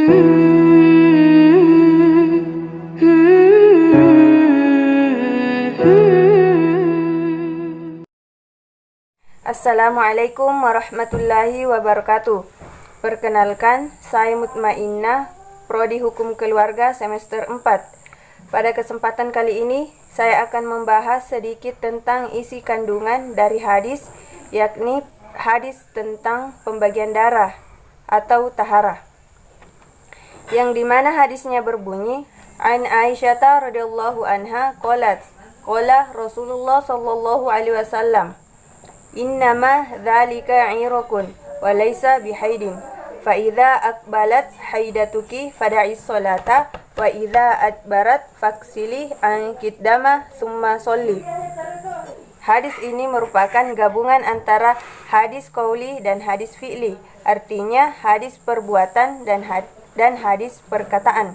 Assalamualaikum warahmatullahi wabarakatuh. Perkenalkan, saya Mutmainnah, Prodi Hukum Keluarga semester 4. Pada kesempatan kali ini, saya akan membahas sedikit tentang isi kandungan dari hadis, yakni hadis tentang pembagian darah atau taharah. Yang dimana hadisnya berbunyi, An Aisyah radhiyallahu anha qalat, qala Rasulullah sallallahu alaihi wasallam, Innama dzalika 'irakun wa laysa bihaidin. Fa idza aqbalat haidatuki fada'is salata wa idza adbarat faksili an kiddama summa sholli. Hadis ini merupakan gabungan antara hadis qauli dan hadis fi'li. Artinya hadis perbuatan dan hadis perkataan.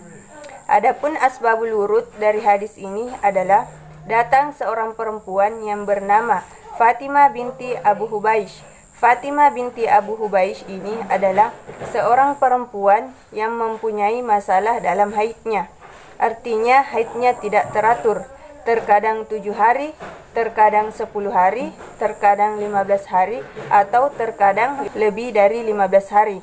Adapun asbabul wurud dari hadis ini adalah datang seorang perempuan yang bernama Fatimah binti Abu Hubaish. Fatimah binti Abu Hubaish ini adalah seorang perempuan yang mempunyai masalah dalam haidnya. Artinya haidnya tidak teratur. Terkadang 7 hari, terkadang 10 hari, terkadang 15 hari, atau terkadang lebih dari 15 hari.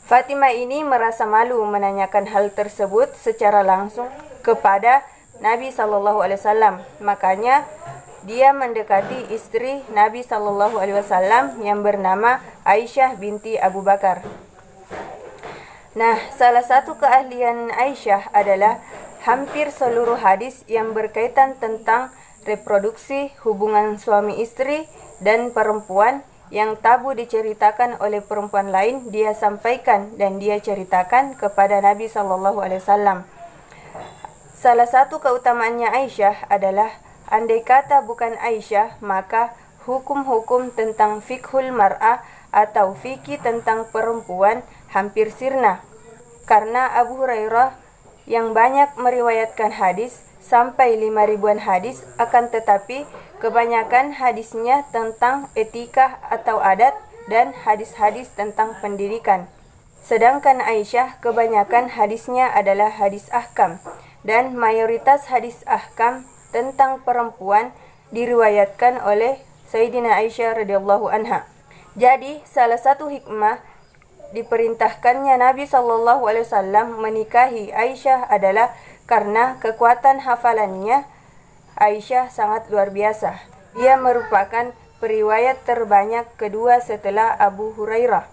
Fatimah ini merasa malu menanyakan hal tersebut secara langsung kepada Nabi SAW. Makanya dia mendekati istri Nabi SAW yang bernama Aisyah binti Abu Bakar. Nah, salah satu keahlian Aisyah adalah hampir seluruh hadis yang berkaitan tentang reproduksi, hubungan suami istri dan perempuan yang tabu diceritakan oleh perempuan lain, dia sampaikan dan dia ceritakan kepada Nabi SAW. Salah satu keutamaannya Aisyah adalah andai kata bukan Aisyah, maka hukum-hukum tentang fikhul mar'ah atau fikih tentang perempuan hampir sirna. Karena Abu Hurairah yang banyak meriwayatkan hadis sampai 5.000-an hadis, akan tetapi kebanyakan hadisnya tentang etika atau adat dan hadis-hadis tentang pendidikan. Sedangkan Aisyah kebanyakan hadisnya adalah hadis ahkam, dan mayoritas hadis ahkam tentang perempuan diriwayatkan oleh Sayyidina Aisyah radhiyallahu anha. Jadi, salah satu hikmah diperintahkannya Nabi SAW menikahi Aisyah adalah karena kekuatan hafalannya. Aisyah sangat luar biasa. Dia merupakan periwayat terbanyak kedua setelah Abu Hurairah.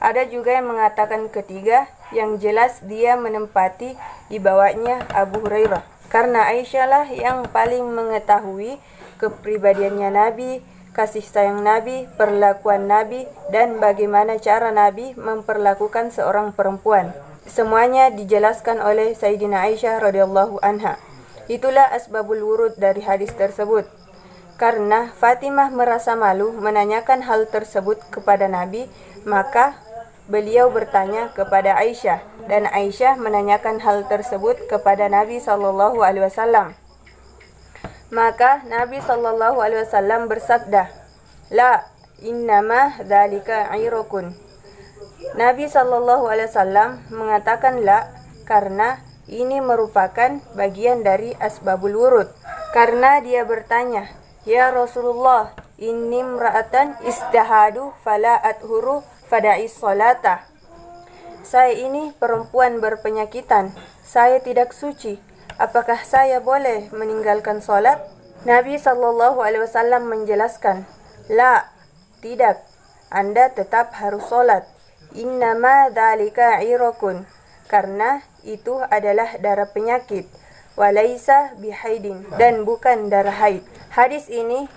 Ada juga yang mengatakan ketiga, yang jelas dia menempati di bawahnya Abu Hurairah. Karena Aisyah lah yang paling mengetahui kepribadiannya Nabi, kasih sayang Nabi, perlakuan Nabi, dan bagaimana cara Nabi memperlakukan seorang perempuan. Semuanya dijelaskan oleh Sayyidina Aisyah radhiyallahu anha. Itulah asbabul wurud dari hadis tersebut. Karena Fatimah merasa malu menanyakan hal tersebut kepada Nabi, maka beliau bertanya kepada Aisyah, dan Aisyah menanyakan hal tersebut kepada Nabi SAW. Maka Nabi SAW bersabda, La, innama dzalika 'irakun. Nabi SAW mengatakan la karena ini merupakan bagian dari asbabul wurud. Karena dia bertanya, Ya Rasulullah, inni imra'atan istahadu fala athuru fada'is salata. Saya ini perempuan berpenyakitan, saya tidak suci. Apakah saya boleh meninggalkan salat? Nabi SAW menjelaskan, La, tidak. Anda tetap harus salat. Innama dzalika 'irakun. Karena itu adalah darah penyakit. Walaysa bihaidin. Dan bukan darah haid. Hadis ini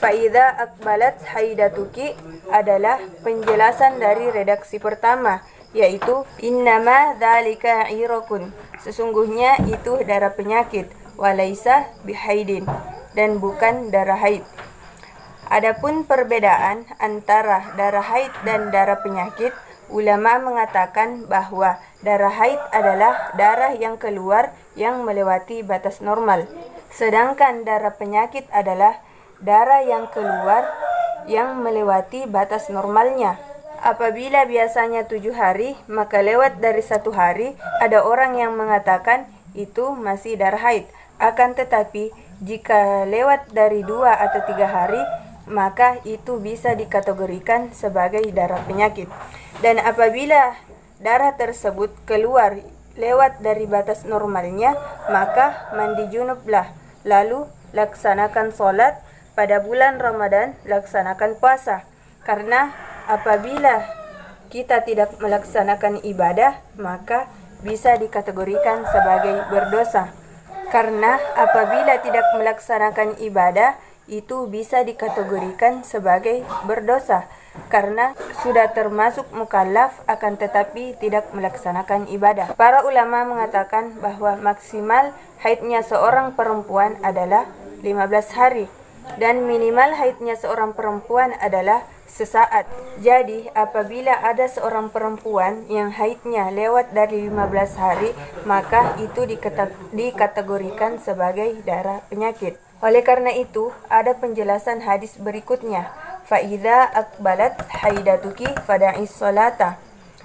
Faidha akbalat haidatuki adalah penjelasan dari redaksi pertama, yaitu innama dzalika 'irakun. Sesungguhnya itu darah penyakit, walaisa bihaidin, dan bukan darah haid. Adapun perbedaan antara darah haid dan darah penyakit, ulama mengatakan bahwa darah haid adalah darah yang keluar yang melewati batas normal, sedangkan darah penyakit adalah darah yang keluar yang melewati batas normalnya. Apabila biasanya 7 hari, maka lewat dari 1 hari, ada orang yang mengatakan itu masih darah haid. Akan tetapi, jika lewat dari 2 atau 3 hari, maka itu bisa dikategorikan sebagai darah penyakit. Dan apabila darah tersebut keluar lewat dari batas normalnya, maka mandi junublah. Lalu laksanakan sholat. Pada bulan Ramadan, laksanakan puasa. Karena apabila kita tidak melaksanakan ibadah, maka bisa dikategorikan sebagai berdosa. Karena apabila tidak melaksanakan ibadah, itu bisa dikategorikan sebagai berdosa. Karena sudah termasuk mukallaf akan tetapi tidak melaksanakan ibadah. Para ulama mengatakan bahwa maksimal haidnya seorang perempuan adalah 15 hari. Dan minimal haidnya seorang perempuan adalah sesaat. Jadi apabila ada seorang perempuan yang haidnya lewat dari 15 hari, maka itu dikategorikan sebagai darah penyakit. Oleh karena itu, ada penjelasan hadis berikutnya. Fa'idha akbalat haidatuki fada'is salata.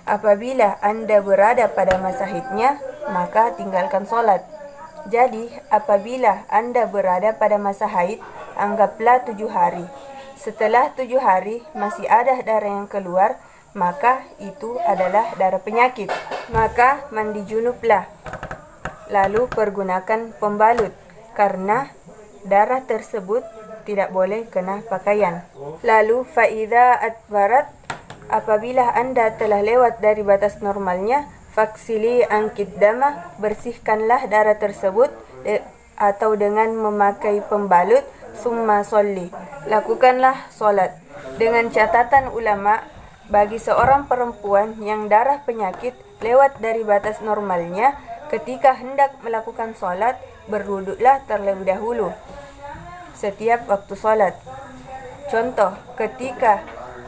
Apabila Anda berada pada masa haidnya, maka tinggalkan solat. Jadi, apabila Anda berada pada masa haid, anggaplah 7 hari. Setelah 7 hari masih ada darah yang keluar, maka itu adalah darah penyakit. Maka mandi junublah. Lalu pergunakan pembalut, karena darah tersebut tidak boleh kena pakaian. Lalu fa'idha adbarat, apabila Anda telah lewat dari batas normalnya, faksili angkit dama, bersihkanlah darah tersebut atau dengan memakai pembalut. Summa sholli, lakukanlah solat. Dengan catatan ulama, bagi seorang perempuan yang darah penyakit lewat dari batas normalnya, ketika hendak melakukan solat, berwuduklah terlebih dahulu setiap waktu solat. Contoh, ketika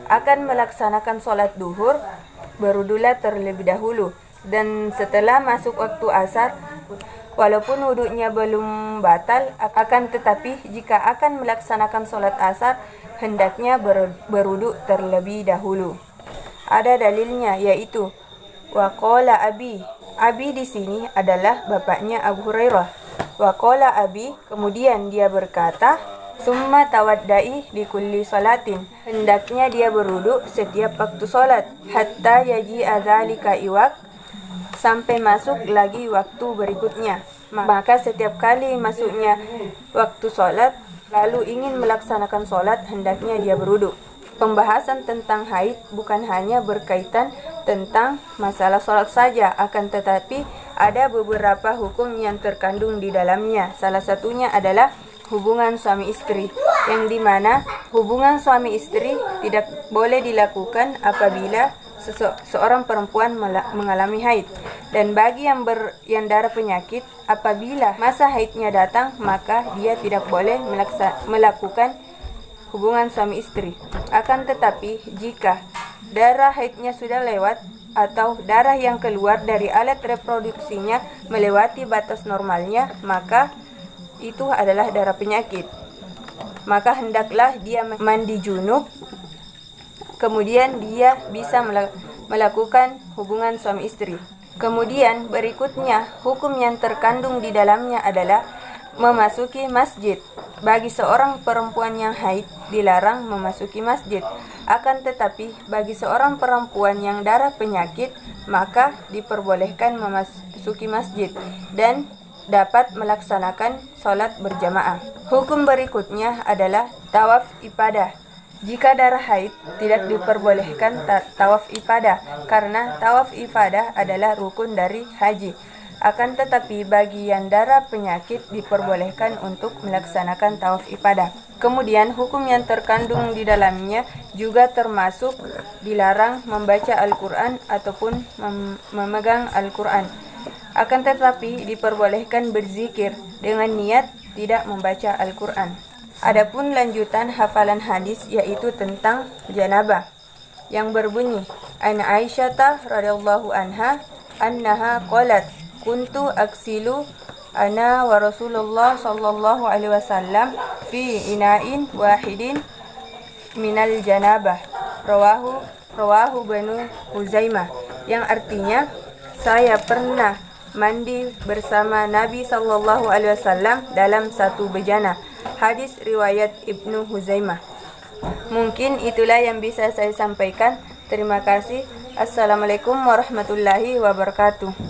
akan melaksanakan solat duhur, berwuduklah terlebih dahulu. Dan setelah masuk waktu asar, walaupun wuduknya belum batal, akan tetapi jika akan melaksanakan sholat asar, hendaknya berwuduk terlebih dahulu. Ada dalilnya, yaitu waqala abi. Abi di sini adalah bapaknya Abu Hurairah. Waqala abi, kemudian dia berkata, summa tawaddai li kulli salatin. Hendaknya dia berwuduk setiap waktu sholat. Hatta yaji adzalika iwak, sampai masuk lagi waktu berikutnya. Maka setiap kali masuknya waktu sholat, lalu ingin melaksanakan sholat, hendaknya dia berwuduk. Pembahasan tentang haid bukan hanya berkaitan tentang masalah sholat saja, akan tetapi ada beberapa hukum yang terkandung di dalamnya. Salah satunya adalah hubungan suami istri, yang dimana hubungan suami istri tidak boleh dilakukan apabila seorang perempuan mengalami haid. Dan bagi yang darah penyakit, apabila masa haidnya datang, maka dia tidak boleh melakukan hubungan suami istri. Akan tetapi jika darah haidnya sudah lewat atau darah yang keluar dari alat reproduksinya melewati batas normalnya, maka itu adalah darah penyakit. Maka hendaklah dia mandi junub, kemudian dia bisa melakukan hubungan suami istri. Kemudian berikutnya, hukum yang terkandung di dalamnya adalah memasuki masjid. Bagi seorang perempuan yang haid dilarang memasuki masjid. Akan tetapi bagi seorang perempuan yang darah penyakit, maka diperbolehkan memasuki masjid dan dapat melaksanakan sholat berjamaah. Hukum berikutnya adalah tawaf ibadah. Jika darah haid, tidak diperbolehkan tawaf ibadah, karena tawaf ibadah adalah rukun dari haji. Akan tetapi bagi yang darah penyakit diperbolehkan untuk melaksanakan tawaf ibadah. Kemudian hukum yang terkandung di dalamnya juga termasuk dilarang membaca Al-Quran ataupun memegang Al-Quran. Akan tetapi diperbolehkan berzikir dengan niat tidak membaca Al-Quran. Adapun lanjutan hafalan hadis yaitu tentang janabah yang berbunyi, An Aisyah radhiyallahu anha annaha qalat kuntu aksilu ana wa Rasulullah sallallahu alaihi wasallam fi ina'in wahidin minal janabah, rawahu Rawahu Banu Huzaimah, yang artinya saya pernah mandi bersama Nabi sallallahu alaihi wasallam dalam satu bejana. Hadis riwayat Ibnu Huzaimah. Mungkin itulah yang bisa saya sampaikan. Terima kasih. Assalamualaikum warahmatullahi wabarakatuh.